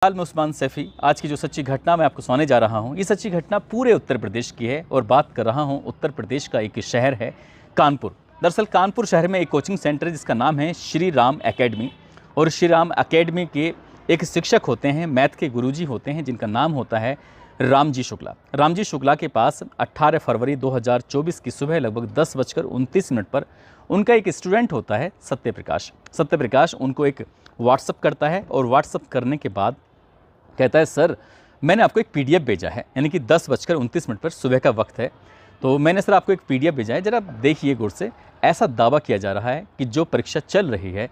हाल में उस्मान सैफी आज की जो सच्ची घटना मैं आपको सुनाने जा रहा हूँ, ये सच्ची घटना पूरे उत्तर प्रदेश की है और बात कर रहा हूँ उत्तर प्रदेश का एक शहर है कानपुर। दरअसल कानपुर शहर में एक कोचिंग सेंटर है जिसका नाम है श्री राम एकेडमी। और श्री राम एकेडमी के एक शिक्षक होते हैं, मैथ के गुरुजी होते हैं, जिनका नाम होता है रामजी शुक्ला। रामजी शुक्ला के पास 18 फरवरी 2024 की सुबह लगभग 10:29 पर उनका एक स्टूडेंट होता है सत्यप्रकाश। सत्यप्रकाश उनको एक व्हाट्सअप करता है और व्हाट्सअप करने के बाद कहता है, सर मैंने आपको एक पीडीएफ भेजा है, यानी कि 10:29 पर सुबह का वक्त है, तो मैंने सर आपको एक पीडीएफ भेजा है, ज़रा देखिए गौर से। ऐसा दावा किया जा रहा है कि जो परीक्षा चल रही है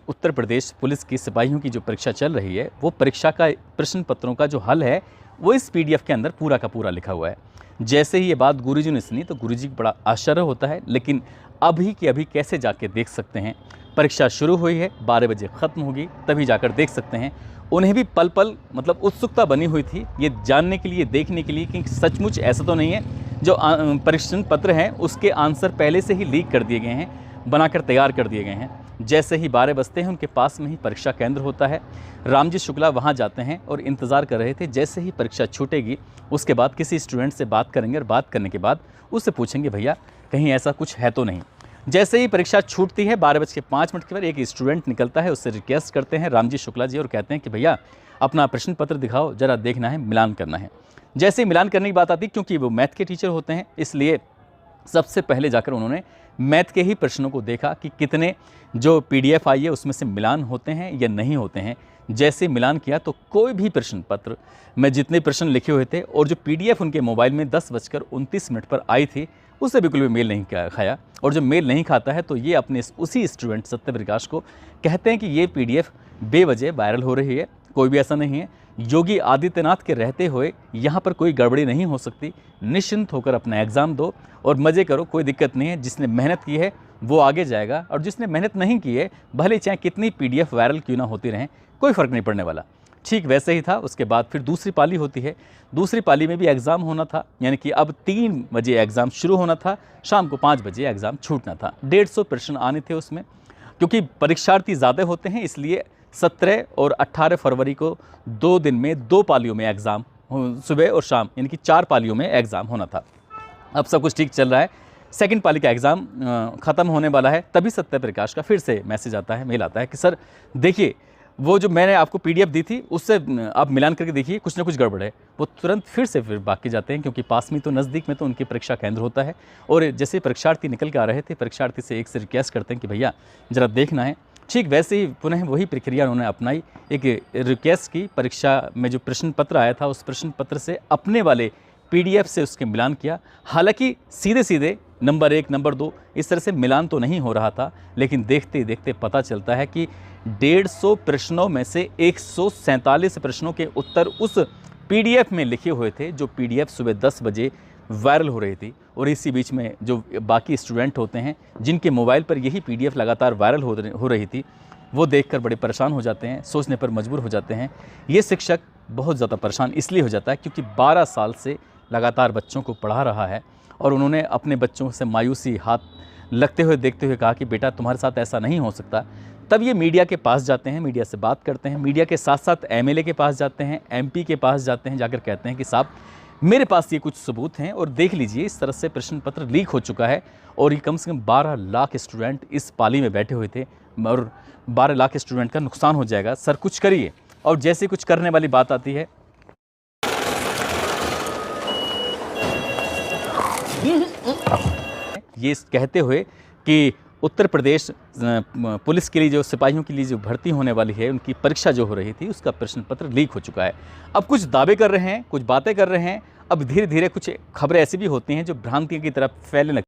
उत्तर प्रदेश पुलिस की सिपाहियों की जो परीक्षा चल रही है, वो परीक्षा का प्रश्न पत्रों का जो हल है वो इस पीडीएफ के अंदर पूरा का पूरा लिखा हुआ है। जैसे ही ये बात गुरुजी ने सुनी तो गुरुजी को बड़ा आश्चर्य होता है, लेकिन अभी के अभी कैसे जाके देख सकते हैं। परीक्षा शुरू हुई है, 12 बजे ख़त्म होगी, तभी जाकर देख सकते हैं। उन्हें भी पल पल मतलब उत्सुकता बनी हुई थी ये जानने के लिए, देखने के लिए कि सचमुच ऐसा तो नहीं है जो प्रश्न पत्र हैं उसके आंसर पहले से ही लीक कर दिए गए हैं, बनाकर तैयार कर दिए गए हैं। जैसे ही 12 बजते हैं उनके पास में ही परीक्षा केंद्र होता है। रामजी शुक्ला वहां जाते हैं और इंतज़ार कर रहे थे जैसे ही परीक्षा छूटेगी उसके बाद किसी स्टूडेंट से बात करेंगे और बात करने के बाद उससे पूछेंगे, भैया कहीं ऐसा कुछ है तो नहीं। जैसे ही परीक्षा छूटती है 12:05 के बाद एक स्टूडेंट निकलता है, उससे रिक्वेस्ट करते हैं रामजी शुक्ला जी और कहते हैं कि भैया अपना प्रश्न पत्र दिखाओ, ज़रा देखना है, मिलान करना है। जैसे ही मिलान करने की बात आती, क्योंकि वो मैथ के टीचर होते हैं इसलिए सबसे पहले जाकर उन्होंने मैथ के ही प्रश्नों को देखा कि कितने जो पीडीएफ आई है उसमें से मिलान होते हैं या नहीं होते हैं। जैसे मिलान किया तो कोई भी प्रश्न पत्र में जितने प्रश्न लिखे हुए थे और जो पीडीएफ उनके मोबाइल में 10:29 पर आई थी उससे बिल्कुल भी मेल नहीं खाया। और जब मेल नहीं खाता है तो ये अपने उसी स्टूडेंट सत्यप्रकाश को कहते हैं कि ये पीडीएफ बेवजह वायरल हो रही है, कोई भी ऐसा नहीं है, योगी आदित्यनाथ के रहते हुए यहाँ पर कोई गड़बड़ी नहीं हो सकती, निश्चिंत होकर अपना एग्ज़ाम दो और मज़े करो, कोई दिक्कत नहीं है। जिसने मेहनत की है वो आगे जाएगा और जिसने मेहनत नहीं की है भले चाहे कितनी पीडीएफ वायरल क्यों ना होती रहें, कोई फ़र्क नहीं पड़ने वाला। ठीक वैसे ही था। उसके बाद फिर दूसरी पाली होती है, दूसरी पाली में भी एग्ज़ाम होना था, यानी कि अब 3 बजे एग्ज़ाम शुरू होना था, शाम को 5 बजे एग्ज़ाम छूटना था। 150 प्रश्न आने थे उसमें, क्योंकि परीक्षार्थी ज़्यादा होते हैं इसलिए 17 और 18 फरवरी को 2 दिन में 2 पालियों में एग्ज़ाम, सुबह और शाम, यानी कि 4 पालियों में एग्ज़ाम होना था। अब सब कुछ ठीक चल रहा है, सेकंड पाली का एग्ज़ाम ख़त्म होने वाला है, तभी सत्यप्रकाश का फिर से मैसेज आता है, मेल आता है कि सर देखिए वो जो मैंने आपको पीडीएफ दी थी उससे आप मिलान करके देखिए, कुछ ना कुछ गड़बड़ है। वो तुरंत फिर बाकी जाते हैं, क्योंकि पास में तो नज़दीक में तो उनकी परीक्षा केंद्र होता है। और जैसे परीक्षार्थी निकल के आ रहे थे, परीक्षार्थी से एक से रिक्वेस्ट करते हैं कि भैया ज़रा देखना है। ठीक वैसे ही पुनः वही प्रक्रिया उन्होंने अपनाई, एक रिक्वेस्ट की, परीक्षा में जो प्रश्न पत्र आया था उस प्रश्न पत्र से अपने वाले पीडीएफ से उसके मिलान किया। हालांकि सीधे सीधे नंबर 1 नंबर 2 इस तरह से मिलान तो नहीं हो रहा था, लेकिन देखते देखते पता चलता है कि 150 प्रश्नों में से 147 प्रश्नों के उत्तर उस पीडीएफ में लिखे हुए थे जो पीडीएफ सुबह 10 बजे वायरल हो रही थी। और इसी बीच में जो बाकी स्टूडेंट होते हैं जिनके मोबाइल पर यही पीडीएफ लगातार वायरल हो रही थी, वो देखकर बड़े परेशान हो जाते हैं, सोचने पर मजबूर हो जाते हैं। ये शिक्षक बहुत ज़्यादा परेशान इसलिए हो जाता है क्योंकि 12 साल से लगातार बच्चों को पढ़ा रहा है और उन्होंने अपने बच्चों से मायूसी हाथ लगते हुए देखते हुए कहा कि बेटा तुम्हारे साथ ऐसा नहीं हो सकता। तब ये मीडिया के पास जाते हैं, मीडिया से बात करते हैं, मीडिया के साथ साथ एमएलए के पास जाते हैं, एमपी के पास जाते हैं, जाकर कहते हैं कि साहब मेरे पास ये कुछ सबूत हैं और देख लीजिए इस तरह से प्रश्न पत्र लीक हो चुका है और ये कम से कम 12 लाख स्टूडेंट इस पाली में बैठे हुए थे और 12 लाख स्टूडेंट का नुकसान हो जाएगा, सर कुछ करिए। और जैसे कुछ करने वाली बात आती है, ये कहते हुए कि उत्तर प्रदेश पुलिस के लिए जो सिपाहियों के लिए जो भर्ती होने वाली है उनकी परीक्षा जो हो रही थी उसका प्रश्न पत्र लीक हो चुका है। अब कुछ दावे कर रहे हैं, कुछ बातें कर रहे हैं, अब धीरे धीरे कुछ खबरें ऐसी भी होती हैं जो भ्रांति की तरफ फैलने लगती हैं।